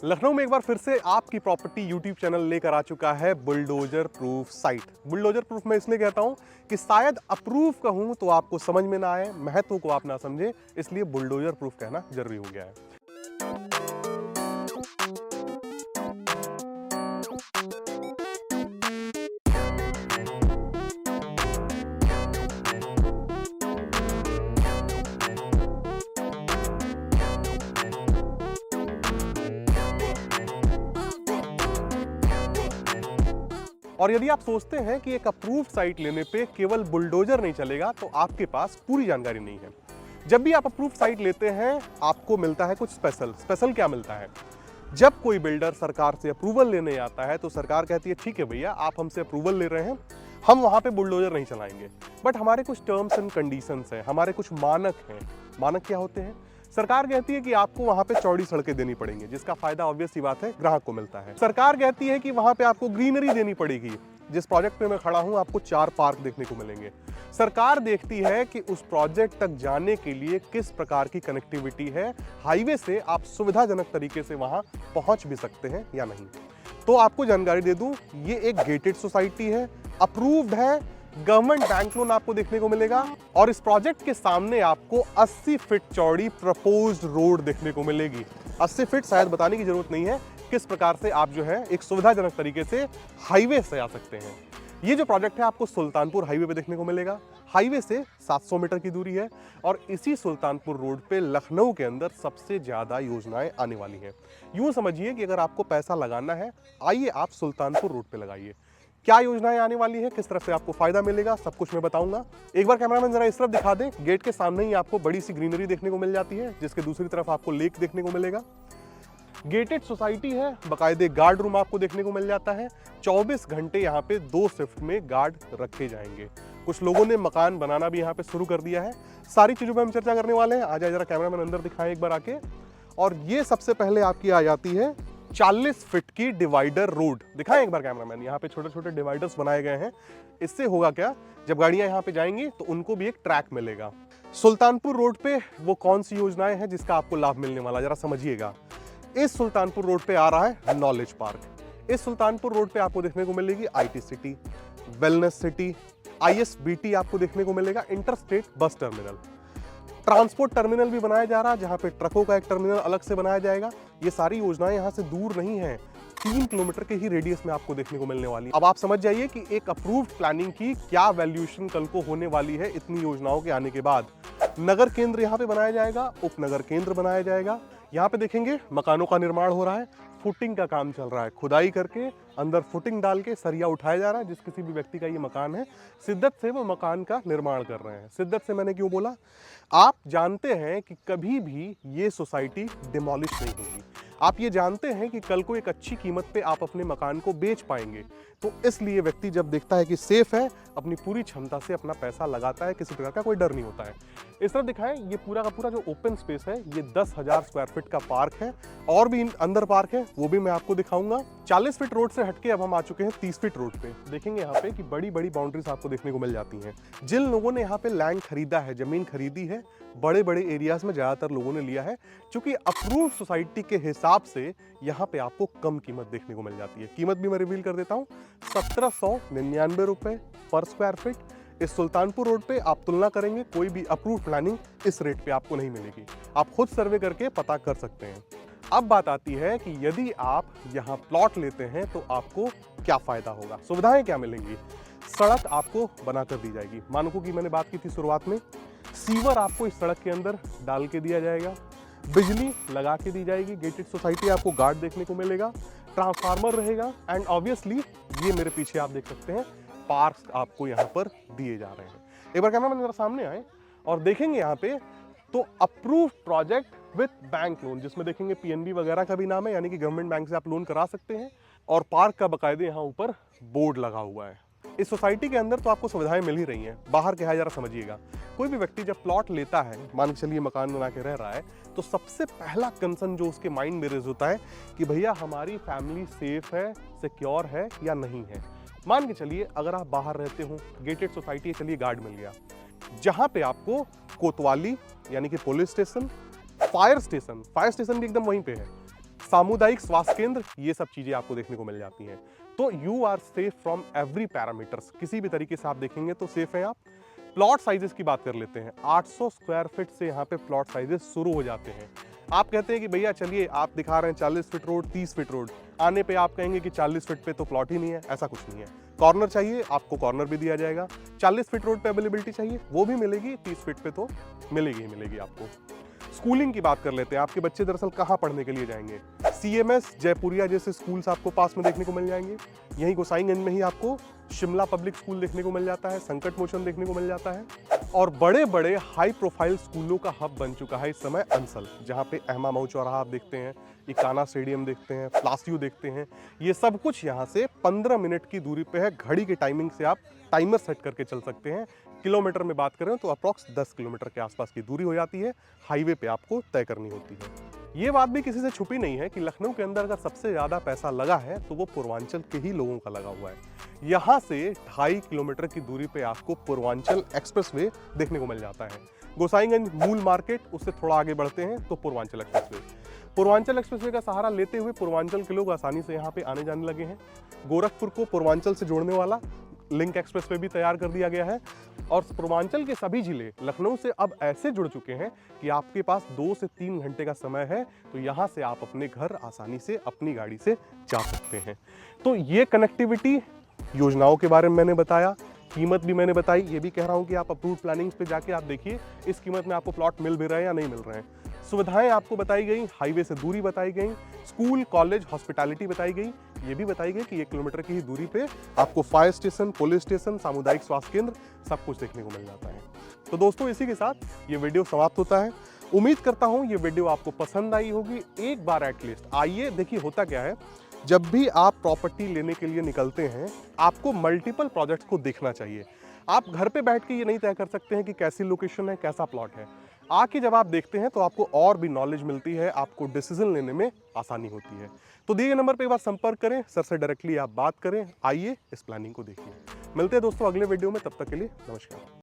लखनऊ में एक बार फिर से आपकी प्रॉपर्टी यूट्यूब चैनल लेकर आ चुका है bulldozer proof site. Bulldozer proof मैं इसलिए कहता हूं कि शायद अप्रूव कहूं तो आपको समझ में ना आए, महत्व को आप ना समझे, इसलिए बुलडोजर प्रूफ कहना जरूरी हो गया है। और यदि आप सोचते हैं कि एक अप्रूव्ड साइट लेने पे केवल बुलडोजर नहीं चलेगा, तो आपके पास पूरी जानकारी नहीं है। जब भी आप अप्रूव्ड साइट लेते हैं, आपको मिलता है कुछ स्पेशल क्या मिलता है? जब कोई बिल्डर सरकार से अप्रूवल लेने आता है तो सरकार कहती है ठीक है भैया, आप हमसे अप्रूवल ले रहे हैं, हम वहां पे बुलडोजर नहीं चलाएंगे, बट हमारे कुछ टर्म्स एंड कंडीशंस हैं, हमारे कुछ मानक हैं। मानक क्या होते हैं? सरकार कहती है कि आपको वहां पे चौड़ी सड़कें देनी पड़ेंगी, जिसका फायदा ऑब्वियस सी बात है ग्राहक को मिलता है। सरकार कहती है कि वहां पे आपको ग्रीनरी देनी पड़ेगी, जिस प्रोजेक्ट पे मैं खड़ा हूं आपको 4 पार्क देखने को मिलेंगे। सरकार देखती है कि उस प्रोजेक्ट तक जाने के लिए किस प्रकार की कनेक्टिविटी है, हाईवे से आप सुविधाजनक तरीके से वहां पहुंच भी सकते हैं या नहीं। तो आपको जानकारी दे दूं, ये एक गेटेड सोसाइटी है, अप्रूव्ड है, गवर्नमेंट बैंक लोन आपको देखने को मिलेगा, और इस प्रोजेक्ट के सामने आपको 80 फीट चौड़ी प्रपोज्ड रोड देखने को मिलेगी। 80 फीट शायद बताने की जरूरत नहीं है किस प्रकार से आप जो है एक सुविधाजनक तरीके से हाईवे से आ सकते हैं। ये जो प्रोजेक्ट है आपको सुल्तानपुर हाईवे पे देखने को मिलेगा। हाईवे से 700 मीटर की दूरी है, और इसी सुल्तानपुर रोड पे लखनऊ के अंदर सबसे ज्यादा योजनाएं आने वाली हैं। यूं समझिए कि अगर आपको पैसा लगाना है, आइए आप सुल्तानपुर रोड पे लगाइए। क्या योजनाएं आने वाली है, किस तरफ से आपको फायदा मिलेगा, सब कुछ मैं बताऊंगा। एक बार कैमरामैन जरा इस तरफ दिखा दें। गेट के सामने ही आपको बड़ी सी ग्रीनरी देखने को मिल जाती है, जिसके दूसरी तरफ आपको लेक देखने को मिलेगा। गेटेड सोसाइटी है, बाकायदे गार्ड रूम आपको देखने को मिल जाता है। 24 घंटे यहाँ पे 2 शिफ्ट में गार्ड रखे जाएंगे। कुछ लोगों ने मकान बनाना भी यहाँ पे शुरू कर दिया है। सारी चीजों पे हम चर्चा करने वाले हैं। आ जाए जरा कैमरामैन अंदर दिखाएं एक बार आके। और ये सबसे पहले आपकी आ जाती है 40 फीट की डिवाइडर रोड। दिखाएं एक बार कैमरामैन, यहाँ पे छोटे छोटे डिवाइडर्स बनाए गए हैं। इससे होगा क्या, जब गाड़ियां यहाँ पे जाएंगी तो उनको भी एक ट्रैक मिलेगा। सुल्तानपुर रोड पे वो कौन सी योजनाएं हैं जिसका आपको लाभ मिलने वाला, जरा समझिएगा। इस सुल्तानपुर रोड पे आ रहा है नॉलेज पार्क। इस सुल्तानपुर रोड पे आपको देखने को मिलेगी IT city, wellness city, ISBT आपको देखने को मिलेगा, interstate bus terminal. Transport terminal भी बनाया जा रहा है, जहां पे ट्रकों का एक टर्मिनल अलग से बनाया जाएगा। ये सारी योजनाएं यहां से दूर नहीं है, 3 किलोमीटर के ही रेडियस में आपको देखने को मिलने वाली। अब आप समझ जाइए कि एक अप्रूव्ड प्लानिंग की क्या वैल्यूएशन कल को होने वाली है इतनी योजनाओं के आने के बाद। नगर केंद्र यहाँ पे बनाया जाएगा, उपनगर केंद्र बनाया जाएगा। यहाँ पे देखेंगे मकानों का निर्माण हो रहा है, फुटिंग का काम चल रहा है, खुदाई करके अंदर फुटिंग डाल के सरिया उठाया जा रहा है। जिस किसी भी व्यक्ति का ये मकान है, शिद्दत से वो मकान का निर्माण कर रहे हैं। शिद्दत से मैंने क्यों बोला, आप जानते हैं कि कभी भी ये सोसाइटी डिमोलिश नहीं होगी। आप ये जानते हैं कि कल को एक अच्छी कीमत पे आप अपने मकान को बेच पाएंगे। तो इसलिए व्यक्ति जब देखता है कि सेफ है, अपनी पूरी क्षमता से अपना पैसा लगाता है, किसी प्रकार का कोई डर नहीं होता है। इस तरफ दिखाएं, ये पूरा का पूरा जो ओपन स्पेस है, ये 10,000 स्क्वायर फीट का पार्क है, और भी अंदर पार्क है, वो भी मैं आपको दिखाऊंगा। 40 फीट रोड से हटके अब हम आ चुके हैं 30 फीट रोड पे। देखेंगे यहाँ पे कि बड़ी बड़ी बाउंड्रीज आपको देखने को मिल जाती हैं। जिन लोगों ने यहाँ पे लैंड खरीदा है, जमीन खरीदी है, बड़े बड़े एरियाज में ज्यादातर लोगों ने लिया है, क्योंकि अप्रूव्ड सोसाइटी के हिसाब से यहाँ पे आपको कम कीमत देखने को मिल जाती है। कीमत भी मैं रिवील कर देता हूँ, 1799 रुपए पर स्क्वायर फीट। इस सुल्तानपुर रोड पे आप तुलना करेंगे, कोई भी अप्रूव्ड प्लानिंग इस रेट पे आपको नहीं मिलेगी। आप खुद सर्वे करके पता कर सकते हैं। अब बात आती है कि यदि आप यहाँ प्लॉट लेते हैं तो आपको क्या फायदा होगा, सुविधाएं क्या मिलेंगी। सड़क आपको बनाकर दी जाएगी, मानकों की मैंने बात की थी शुरुआत में। सीवर आपको इस सड़क के अंदर डाल के दिया जाएगा, बिजली लगा के दी जाएगी, गेटेड सोसाइटी आपको गार्ड देखने को मिलेगा, ट्रांसफार्मर रहेगा, एंड ऑब्वियसली ये मेरे पीछे आप देख सकते हैं पार्क्स आपको यहाँ पर दिए जा रहे हैं। एक बार कैमरामैन मेरे सामने आए और देखेंगे यहाँ पे तो approved project with bank loan, जिसमें देखेंगे PNB वगैरह का भी नाम है, यानी कि गवर्नमेंट बैंक से आप लोन करा सकते हैं, और पार्क का बाकायदे यहाँ ऊपर बोर्ड लगा हुआ है। इस सोसाइटी के अंदर तो आपको सुविधाएं मिल ही रही हैं, बाहर क्या है जरा समझिएगा। कोई भी व्यक्ति जब प्लॉट लेता है, मान के चलिए मकान बना के रह रहा है, तो सबसे पहला कंसर्न जो उसके माइंड में रेज होता है कि भैया हमारी फैमिली सेफ है, सिक्योर है या नहीं है। मान के चलिए अगर आप बाहर रहते हो, गेटेड सोसाइटी है, चलिए गार्ड मिल गया, जहां पे आपको कोतवाली यानी कि पुलिस स्टेशन, फायर स्टेशन भी एकदम वहीं पे है, सामुदायिक स्वास्थ्य केंद्र, ये सब चीजें आपको देखने को मिल जाती हैं। तो you are safe from every parameters, किसी भी तरीके से आप देखेंगे तो सेफ हैं आप। प्लॉट साइजेस की बात कर लेते हैं। 800 स्क्वायर फीट से यहाँ पे प्लॉट साइजेस शुरू हो जाते हैं। आप कहते हैं कि भैया चलिए आप दिखा रहे हैं 40 फीट रोड, 30 फीट रोड, आने पे आप कहेंगे कि 40 फीट पे तो प्लॉट ही नहीं है। ऐसा कुछ नहीं है। कॉर्नर चाहिए आपको, कॉर्नर भी दिया जाएगा। 40 फीट रोड पे अवेलेबिलिटी चाहिए, वो भी मिलेगी। 30 फीट पे तो मिलेगी ही मिलेगी आपको। स्कूलिंग की बात कर लेते हैं। आपके बच्चे दरअसल कहाँ पढ़ने के लिए जाएंगे? CMS, जयपुरिया जैसे स्कूल्स आपको पास में देखने को मिल जाएंगे। यहीं गोसाईगंज में ही आपको शिमला पब्लिक स्कूल देखने को मिल जाता है, संकट मोचन देखने को मिल जाता है। और बड़े बड़े हाई प्रोफाइल स्कूलों का हब बन चुका है इस समय अंसल, जहाँ पे अहमा मऊ चौराहा आप देखते हैं, इकाना स्टेडियम देखते हैं, फ्लासियो देखते हैं। ये सब कुछ यहाँ से 15 मिनट की दूरी पे है। घड़ी की टाइमिंग से आप टाइमर सेट करके चल सकते हैं। किलोमीटर में बात करें तो अप्रॉक्स 10 किलोमीटर के आसपास की दूरी हो जाती है। हाईवे पे आपको तय करनी होती है। ये बात भी किसी से छुपी नहीं है कि लखनऊ के अंदर अगर सबसे ज़्यादा पैसा लगा है तो वो पूर्वांचल के ही लोगों का लगा हुआ है। यहाँ से 2.5 किलोमीटर की दूरी पे आपको पूर्वांचल एक्सप्रेसवे देखने को मिल जाता है। गोसाईगंज मूल मार्केट, उससे थोड़ा आगे बढ़ते हैं तो पूर्वांचल एक्सप्रेसवे। पूर्वांचल एक्सप्रेसवे का सहारा लेते हुए पूर्वांचल के लोग आसानी से यहाँ पे आने जाने लगे हैं। गोरखपुर को पूर्वांचल से जोड़ने वाला लिंक एक्सप्रेसवे भी तैयार कर दिया गया है। और पूर्वांचल के सभी जिले लखनऊ से अब ऐसे जुड़ चुके हैं कि आपके पास 2 से 3 घंटे का समय है, तो यहाँ से आप अपने घर आसानी से अपनी गाड़ी से जा सकते हैं। तो ये कनेक्टिविटी, योजनाओं के बारे में मैंने बताया, कीमत भी मैंने बताई। ये भी कह रहा हूँ कि आप अप्रूव्ड प्लानिंग्स पे जाके आप देखिए इस कीमत में आपको प्लॉट मिल भी रहे हैं या नहीं मिल रहे हैं। सुविधाएं आपको बताई गई, हाईवे से दूरी बताई गई, स्कूल कॉलेज हॉस्पिटैलिटी बताई गई। ये भी बताई गई कि 1 किलोमीटर की ही दूरी पे आपको फायर स्टेशन, पुलिस स्टेशन, सामुदायिक स्वास्थ्य केंद्र सब कुछ देखने को मिल जाता है। तो दोस्तों इसी के साथ ये वीडियो समाप्त होता है। उम्मीद करता हूँ ये वीडियो आपको पसंद आई होगी। एक बार एटलीस्ट आइए, देखिए होता क्या है, जब भी आप प्रॉपर्टी लेने के लिए निकलते हैं आपको मल्टीपल प्रोजेक्ट्स को देखना चाहिए। आप घर पे बैठ के ये नहीं तय कर सकते हैं कि कैसी लोकेशन है, कैसा प्लॉट है। आके जब आप देखते हैं तो आपको और भी नॉलेज मिलती है, आपको डिसीजन लेने में आसानी होती है। तो दिए गए नंबर पे एक बार संपर्क करें, सर से डायरेक्टली आप बात करें। आइए इस प्लानिंग को देखिए। मिलते हैं दोस्तों अगले वीडियो में, तब तक के लिए नमस्कार।